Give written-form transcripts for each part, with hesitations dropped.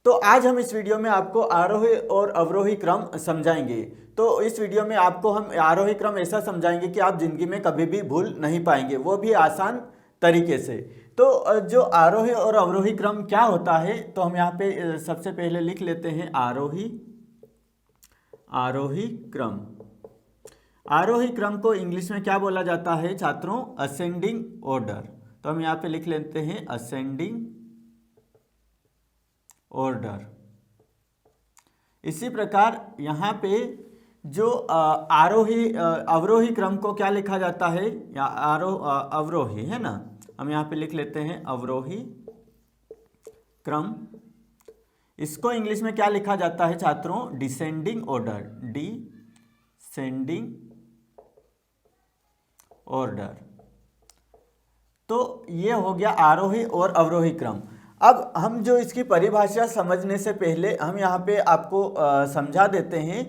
तो आज हम इस वीडियो में आपको आरोही और अवरोही क्रम समझाएंगे। तो इस वीडियो में आपको हम आरोही क्रम ऐसा समझाएंगे कि आप जिंदगी में कभी भी भूल नहीं पाएंगे, वो भी आसान तरीके से। तो जो आरोही और अवरोही क्रम क्या होता है, तो हम यहाँ पे सबसे पहले लिख लेते हैं आरोही क्रम। आरोही क्रम को इंग्लिश में क्या बोला जाता है छात्रों? Ascending order. तो हम यहाँ पे लिख लेते हैं असेंडिंग ऑर्डर। इसी प्रकार यहाँ पे जो अवरोही क्रम को क्या लिखा जाता है, या अवरोही है ना, हम यहाँ पे लिख लेते हैं अवरोही क्रम। इसको इंग्लिश में क्या लिखा जाता है छात्रों? Descending order, descending order. तो ये हो गया आरोही और अवरोही क्रम। अब हम जो इसकी परिभाषा समझने से पहले हम यहाँ पे आपको समझा देते हैं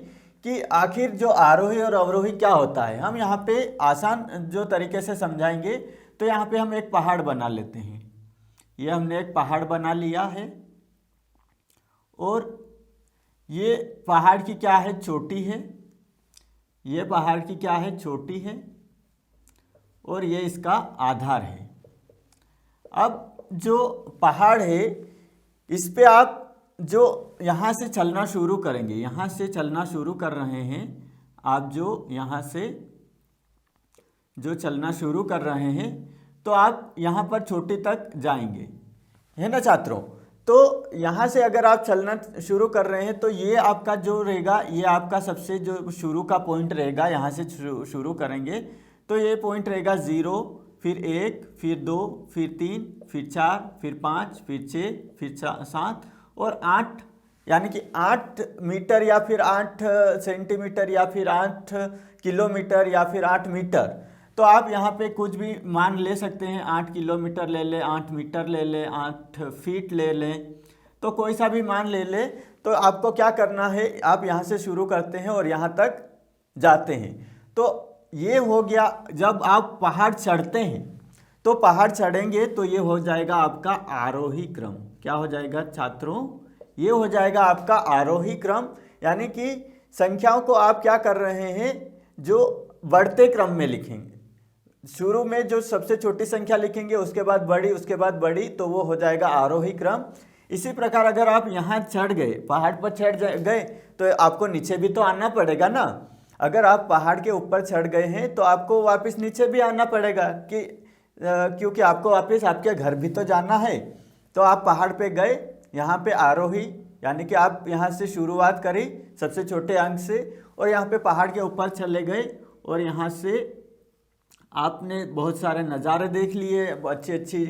कि आखिर जो आरोही और अवरोही क्या होता है। हम यहाँ पे आसान जो तरीके से समझाएंगे। तो यहाँ पे हम एक पहाड़ बना लेते हैं। ये हमने एक पहाड़ बना लिया है और ये पहाड़ की क्या है? चोटी है। ये पहाड़ की क्या है? चोटी है और ये इसका आधार है। अब जो पहाड़ है इस पे आप जो यहाँ से चलना शुरू करेंगे, यहाँ से चलना शुरू कर रहे हैं आप, जो यहाँ से जो चलना शुरू कर रहे हैं, तो आप यहाँ पर चोटी तक जाएंगे, है ना छात्रों। तो यहाँ से अगर आप चलना शुरू कर रहे हैं तो ये आपका जो रहेगा, ये आपका सबसे जो शुरू का पॉइंट रहेगा। यहाँ से शुरू करेंगे तो ये पॉइंट रहेगा 0, फिर 1, फिर 2, फिर 3, फिर 4, फिर 5, फिर 6, फिर 7 और 8, यानी कि 8 मीटर या फिर 8 सेंटीमीटर या फिर 8 किलोमीटर या फिर 8 मीटर। तो आप यहाँ पे कुछ भी मान ले सकते हैं। 8 किलोमीटर ले लें, 8 मीटर ले लें, 8 फीट ले लें, तो कोई सा भी मान ले लें। तो आपको क्या करना है, आप यहाँ से शुरू करते हैं और यहाँ तक जाते हैं। तो ये हो गया। जब आप पहाड़ चढ़ते हैं तो पहाड़ चढ़ेंगे तो ये हो जाएगा आपका आरोही क्रम। क्या हो जाएगा छात्रों? ये हो जाएगा आपका आरोही क्रम। यानी कि संख्याओं को आप क्या कर रहे हैं, जो बढ़ते क्रम में लिखेंगे। शुरू में जो सबसे छोटी संख्या लिखेंगे, उसके बाद बड़ी, उसके बाद बड़ी, तो वो हो जाएगा आरोही क्रम। इसी प्रकार अगर आप यहाँ चढ़ गए, पहाड़ पर चढ़ गए, तो आपको नीचे भी तो आना पड़ेगा ना। अगर आप पहाड़ के ऊपर चढ़ गए हैं तो आपको वापस नीचे भी आना पड़ेगा, कि क्योंकि आपको वापस आपके घर भी तो जाना है। तो आप पहाड़ पे गए, यहाँ पे आरोही, यानी कि आप यहाँ से शुरुआत करी सबसे छोटे अंक से और यहाँ पे पहाड़ के ऊपर चले गए और यहाँ से आपने बहुत सारे नज़ारे देख लिए, अच्छी अच्छी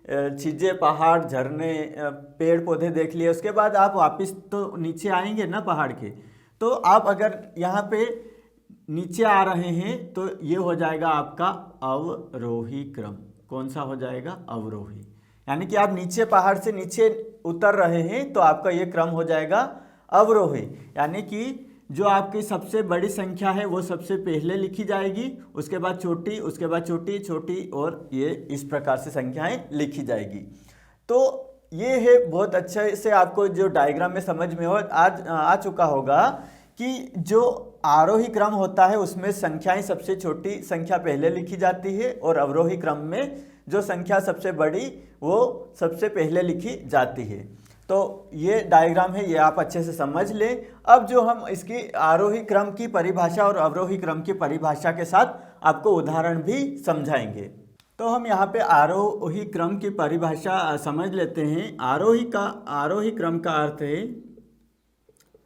चीज़ें, पहाड़, झरने, पेड़ पौधे देख लिए। उसके बाद आप वापस तो नीचे आएंगे ना पहाड़ के। तो आप अगर यहाँ पे नीचे आ रहे हैं तो ये हो जाएगा आपका अवरोही क्रम। कौन सा हो जाएगा? अवरोही। यानी कि आप नीचे पहाड़ से नीचे उतर रहे हैं तो आपका ये क्रम हो जाएगा अवरोही। यानी कि जो आपकी सबसे बड़ी संख्या है वो सबसे पहले लिखी जाएगी, उसके बाद छोटी, उसके बाद छोटी, छोटी, और ये इस प्रकार से संख्याएं लिखी जाएगी। तो ये है, बहुत अच्छे से आपको जो डायग्राम में समझ में आ चुका होगा कि जो आरोही क्रम होता है उसमें संख्याएं सबसे छोटी संख्या पहले लिखी जाती है और अवरोही क्रम में जो संख्या सबसे बड़ी वो सबसे पहले लिखी जाती है। तो ये डायग्राम है, ये आप अच्छे से समझ लें। अब जो हम इसकी आरोही क्रम की परिभाषा और अवरोही क्रम की परिभाषा के साथ आपको उदाहरण भी समझाएंगे। तो हम यहाँ पे आरोही क्रम की परिभाषा समझ लेते हैं। आरोही क्रम का अर्थ है,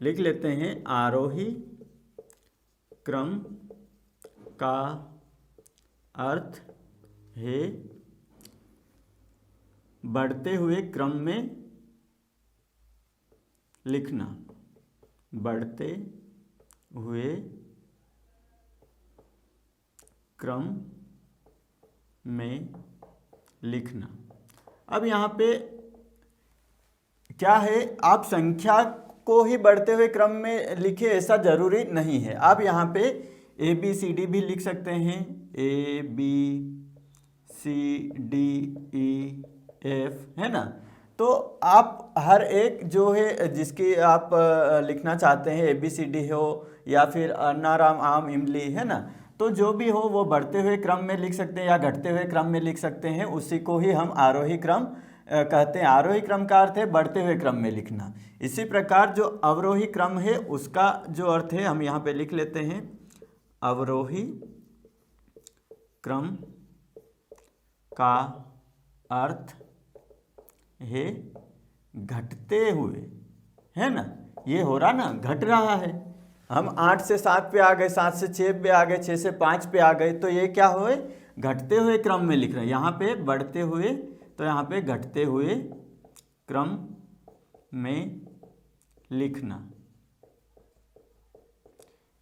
लिख लेते हैं, आरोही क्रम का अर्थ है बढ़ते हुए क्रम में लिखना, बढ़ते हुए क्रम में लिखना। अब यहाँ पे क्या है, आप संख्या को ही बढ़ते हुए क्रम में लिखे ऐसा जरूरी नहीं है। आप यहाँ पे ABCD भी लिख सकते हैं, ABCDEF, है ना। तो आप हर एक जो है जिसकी आप लिखना चाहते हैं, ABCD हो या फिर अन्ना राम आम इमली, है ना, तो जो भी हो वो बढ़ते हुए क्रम में लिख सकते हैं या घटते हुए क्रम में लिख सकते हैं, उसी को ही हम आरोही क्रम कहते हैं। आरोही क्रम का अर्थ है बढ़ते हुए क्रम में लिखना। इसी प्रकार जो अवरोही क्रम है उसका जो अर्थ है हम यहाँ पे लिख लेते हैं, अवरोही क्रम का अर्थ है घटते हुए, है ना, ये हो रहा ना, घट रहा है। हम 8 से 7 पे आ गए, 7 से 6 पे आ गए, 6 से 5 पे आ गए, तो ये क्या हुए, घटते हुए क्रम में लिख रहे हैं। यहाँ पे बढ़ते हुए, तो यहाँ पे घटते हुए क्रम में लिखना।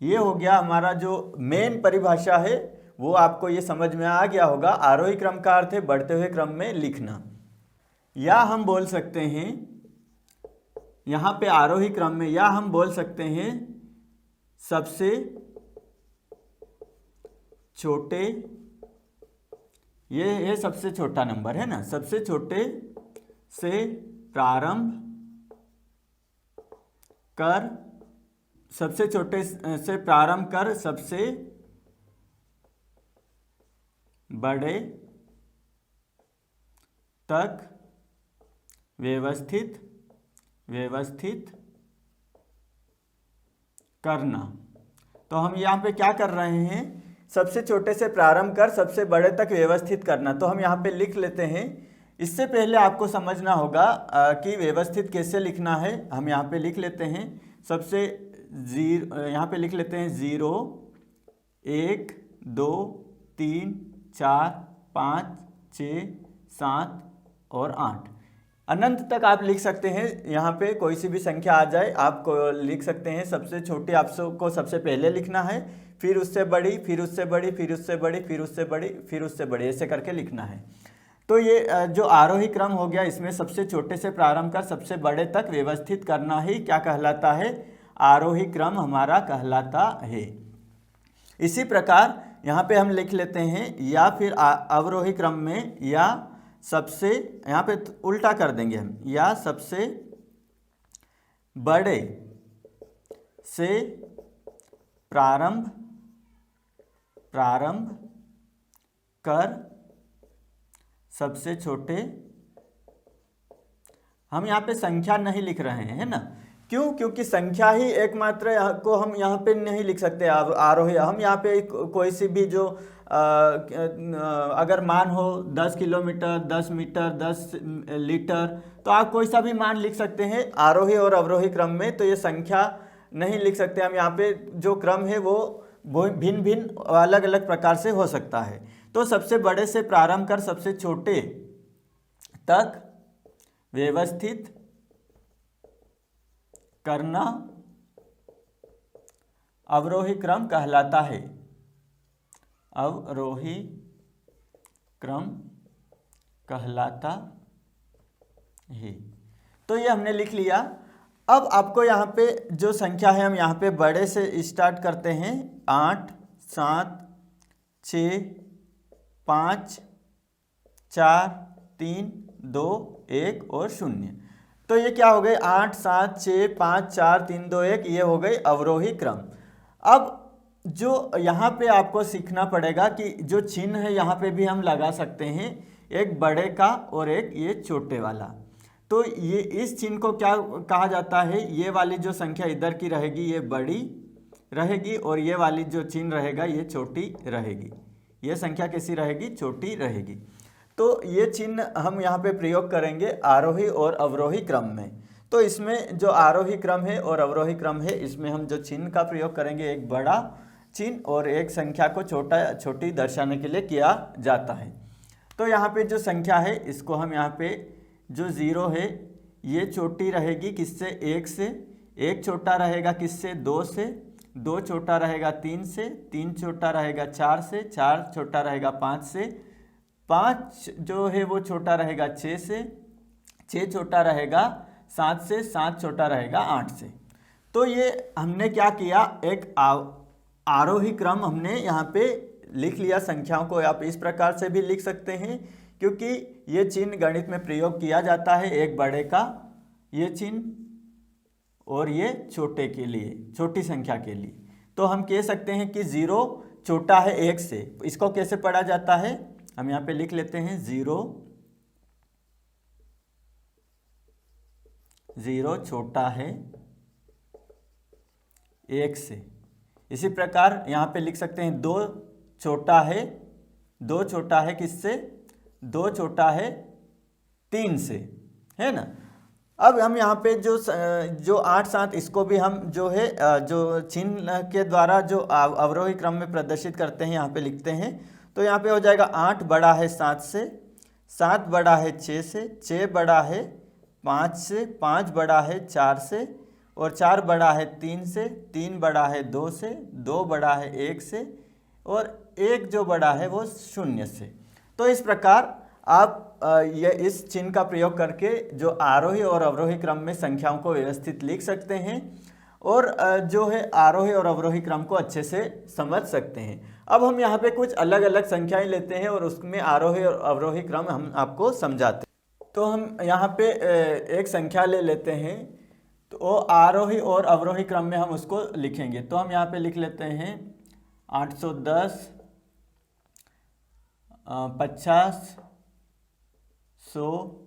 ये हो गया हमारा जो मेन परिभाषा है, वो आपको ये समझ में आ गया होगा। आरोही क्रम का अर्थ है बढ़ते हुए क्रम में लिखना। या हम बोल सकते हैं यहाँ पे आरोही क्रम में, या हम बोल सकते हैं सबसे छोटे, ये है सबसे छोटा नंबर, है ना, सबसे छोटे से प्रारंभ कर, सबसे छोटे से प्रारंभ कर सबसे बड़े तक व्यवस्थित करना। तो हम यहाँ पे क्या कर रहे हैं, सबसे छोटे से प्रारंभ कर सबसे बड़े तक व्यवस्थित करना। तो हम यहाँ पे लिख लेते हैं। इससे पहले आपको समझना होगा कि व्यवस्थित कैसे लिखना है। हम यहाँ पे लिख लेते हैं सबसे यहाँ पे लिख लेते हैं 0 1 2 3 4 5 6 7 और 8, अनंत तक आप लिख सकते हैं। यहाँ पे कोई सी भी संख्या आ जाए आपको लिख सकते हैं। सबसे छोटी आपको सबसे पहले लिखना है, फिर उससे बड़ी, फिर उससे बड़ी, फिर उससे बड़ी, फिर उससे बड़ी, फिर उससे बड़ी, ऐसे करके लिखना है। तो ये जो आरोही क्रम हो गया, इसमें सबसे छोटे से प्रारंभ कर सबसे बड़े तक व्यवस्थित करना ही क्या कहलाता है, आरोही क्रम हमारा कहलाता है। इसी प्रकार यहाँ पे हम लिख लेते हैं, या फिर अवरोही क्रम में या सबसे, यहाँ पे उल्टा कर देंगे हम, या सबसे बड़े से प्रारंभ कर सबसे छोटे, हम यहाँ पे संख्या नहीं लिख रहे हैं, है ना, क्यों, क्योंकि संख्या ही एकमात्र को हम यहाँ पे नहीं लिख सकते आरोही। हम यहाँ पे कोई सी भी जो अगर मान हो 10 किलोमीटर, 10 मीटर, 10 लीटर, तो आप कोई सा भी मान लिख सकते हैं आरोही और अवरोही क्रम में। तो ये संख्या नहीं लिख सकते हम। यहाँ पे जो क्रम है वो भिन्न भिन्न अलग अलग प्रकार से हो सकता है। तो सबसे बड़े से प्रारंभ कर सबसे छोटे तक व्यवस्थित करना अवरोही क्रम कहलाता है। अवरोही क्रम कहलाता है। तो ये हमने लिख लिया। अब आपको यहाँ पे जो संख्या है, हम यहाँ पे बड़े से स्टार्ट करते हैं। 8 7 6 5 4 3 2 1 और 0। तो ये क्या हो गए, 8 7 6 5 4 3 2 1, ये हो गई अवरोही क्रम। अब जो यहाँ पे आपको सीखना पड़ेगा कि जो चिन्ह है यहाँ पे भी हम लगा सकते हैं, एक बड़े का और एक ये छोटे वाला। तो ये इस चिन्ह को क्या कहा जाता है, ये वाली जो संख्या इधर की रहेगी ये बड़ी रहेगी, और ये वाली जो चिन्ह रहेगा ये छोटी रहेगी। ये संख्या कैसी रहेगी, छोटी रहेगी। तो ये चिन्ह हम यहाँ पे प्रयोग करेंगे आरोही और अवरोही क्रम में। तो इसमें जो आरोही क्रम है और अवरोही क्रम है, इसमें हम जो चिन्ह का प्रयोग करेंगे, एक बड़ा चिन्ह और एक संख्या को छोटी दर्शाने के लिए किया जाता है। तो यहाँ पे जो संख्या है, इसको हम यहाँ पे जो 0 है ये छोटी रहेगी किससे, 1 से। 1 छोटा रहेगा किससे, 2 से। 2 छोटा रहेगा 3 से। 3 छोटा रहेगा 4 से। 4 छोटा रहेगा 5 से। 5 जो है वो छोटा रहेगा 6 से। 6 छोटा रहेगा 7 से। 7 छोटा रहेगा 8 से। तो ये हमने क्या किया, एक आरोही क्रम हमने यहाँ पे लिख लिया। संख्याओं को आप इस प्रकार से भी लिख सकते हैं, क्योंकि ये चिन्ह गणित में प्रयोग किया जाता है, एक बड़े का ये चिन्ह और ये छोटे के लिए, छोटी संख्या के लिए। तो हम कह सकते हैं कि 0 छोटा है 1 से। इसको कैसे पढ़ा जाता है, हम यहाँ पे लिख लेते हैं 0 छोटा है 1 से। इसी प्रकार यहाँ पे लिख सकते हैं 2 छोटा है किससे, 2 छोटा है 3 से, है ना। अब हम यहाँ पे जो 8 7 इसको भी हम जो है जो चिन्ह के द्वारा जो अवरोही क्रम में प्रदर्शित करते हैं यहाँ पे लिखते हैं। तो यहाँ पे हो जाएगा 8 बड़ा है 7 से, 7 बड़ा है 6 से, 6 बड़ा है 5 से, 5 बड़ा है 4 से, और 4 बड़ा है 3 से, 3 बड़ा है 2 से, 2 बड़ा है 1 से, और 1 जो बड़ा है वो 0 से। तो इस प्रकार आप ये इस चिन्ह का प्रयोग करके जो आरोही और अवरोही क्रम में संख्याओं को व्यवस्थित लिख सकते हैं और जो है आरोही और अवरोही क्रम को अच्छे से समझ सकते हैं। अब हम यहाँ पे कुछ अलग अलग संख्याएं लेते हैं और उसमें आरोही और अवरोही क्रम हम आपको समझाते हैं। तो हम यहाँ पे एक संख्या ले लेते हैं, तो आरोही और अवरोही क्रम में हम उसको लिखेंगे। तो हम यहाँ पे लिख लेते हैं 810, 50, 100,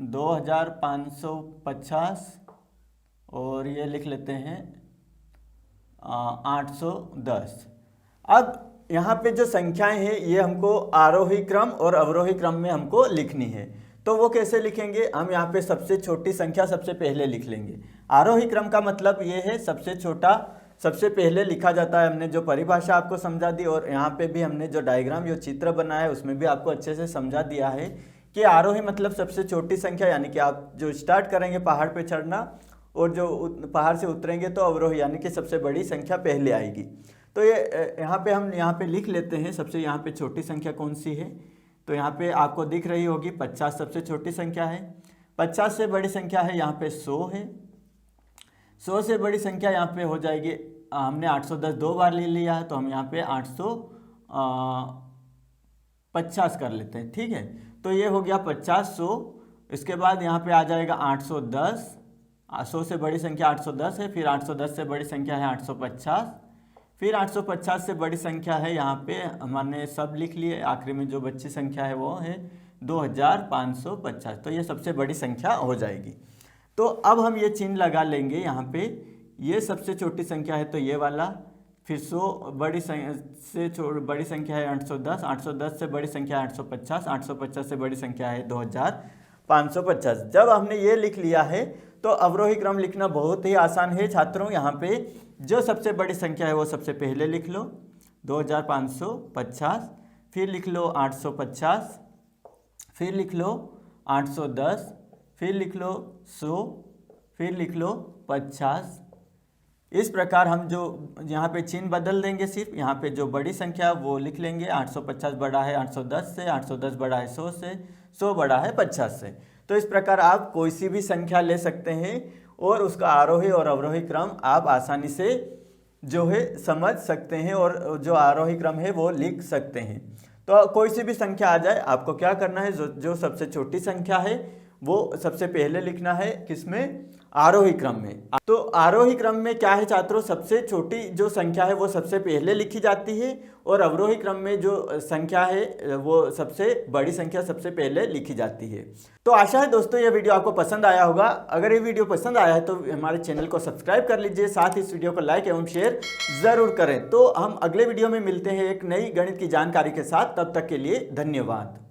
2550 और ये लिख लेते हैं 810। अब यहाँ पे जो संख्याएं हैं ये हमको आरोही क्रम और अवरोही क्रम में हमको लिखनी है। तो वो कैसे लिखेंगे, हम यहाँ पे सबसे छोटी संख्या सबसे पहले लिख लेंगे। आरोही क्रम का मतलब ये है सबसे छोटा सबसे पहले लिखा जाता है। हमने जो परिभाषा आपको समझा दी और यहाँ पे भी हमने जो डायग्राम जो चित्र बनाया है उसमें भी आपको अच्छे से समझा दिया है कि आरोही मतलब सबसे छोटी संख्या, यानी कि आप जो स्टार्ट करेंगे पहाड़ पे चढ़ना और जो पहाड़ से उतरेंगे तो अवरोही, यानी कि सबसे बड़ी संख्या पहले आएगी। तो ये यहाँ पे हम यहाँ पे लिख लेते हैं सबसे यहाँ पे छोटी संख्या कौन सी है। तो यहाँ पे आपको दिख रही होगी 50 सबसे छोटी संख्या है। 50 से बड़ी संख्या है यहाँ पे 100 है। 100 से बड़ी संख्या यहाँ पे हो जाएगी, हमने 810 2 बार ले लिया है तो हम यहाँ पे 850 कर लेते हैं, ठीक है। तो ये हो गया 50 100। इसके बाद यहाँ पे आ जाएगा 810, 100 से बड़ी संख्या 810 है, फिर 810 से बड़ी संख्या है 850, फिर 850 से बड़ी संख्या है यहाँ पे हमने सब लिख लिए, आखिरी में जो बची संख्या है वो है 2550। तो ये सबसे बड़ी संख्या हो जाएगी। तो अब हम ये चिन्ह लगा लेंगे यहाँ पे, ये सबसे छोटी संख्या है तो ये वाला, फिर 100 बड़ी बड़ी संख्या है 810, 810 से बड़ी संख्या है 850, 850 से बड़ी संख्या है 2550। जब हमने ये लिख लिया है तो अवरोही क्रम लिखना बहुत ही आसान है छात्रों। यहाँ पे जो सबसे बड़ी संख्या है वो सबसे पहले लिख लो 2550, फिर लिख लो 850, फिर लिख लो 810, फिर लिख लो 100, फिर लिख लो 50। इस प्रकार हम जो यहाँ पे चिन्ह बदल देंगे, सिर्फ यहाँ पे जो बड़ी संख्या वो लिख लेंगे। 850 बड़ा है 810 से, 810 बड़ा है 100 से, 100 बड़ा है 50 से। तो इस प्रकार आप कोई सी भी संख्या ले सकते हैं और उसका आरोही और अवरोही क्रम आप आसानी से जो है समझ सकते हैं और जो आरोही क्रम है वो लिख सकते हैं। तो कोई सी भी संख्या आ जाए, आपको क्या करना है, जो सबसे छोटी संख्या है वो सबसे पहले लिखना है, किसमें, आरोही क्रम में। तो आरोही क्रम में क्या है छात्रों, सबसे छोटी जो संख्या है वो सबसे पहले लिखी जाती है और अवरोही क्रम में जो संख्या है वो सबसे बड़ी संख्या सबसे पहले लिखी जाती है। तो आशा है दोस्तों ये वीडियो आपको पसंद आया होगा। अगर ये वीडियो पसंद आया है तो हमारे चैनल को सब्सक्राइब कर लीजिए, साथ ही इस वीडियो को लाइक एवं शेयर जरूर करें। तो हम अगले वीडियो में मिलते हैं एक नई गणित की जानकारी के साथ, तब तक के लिए धन्यवाद।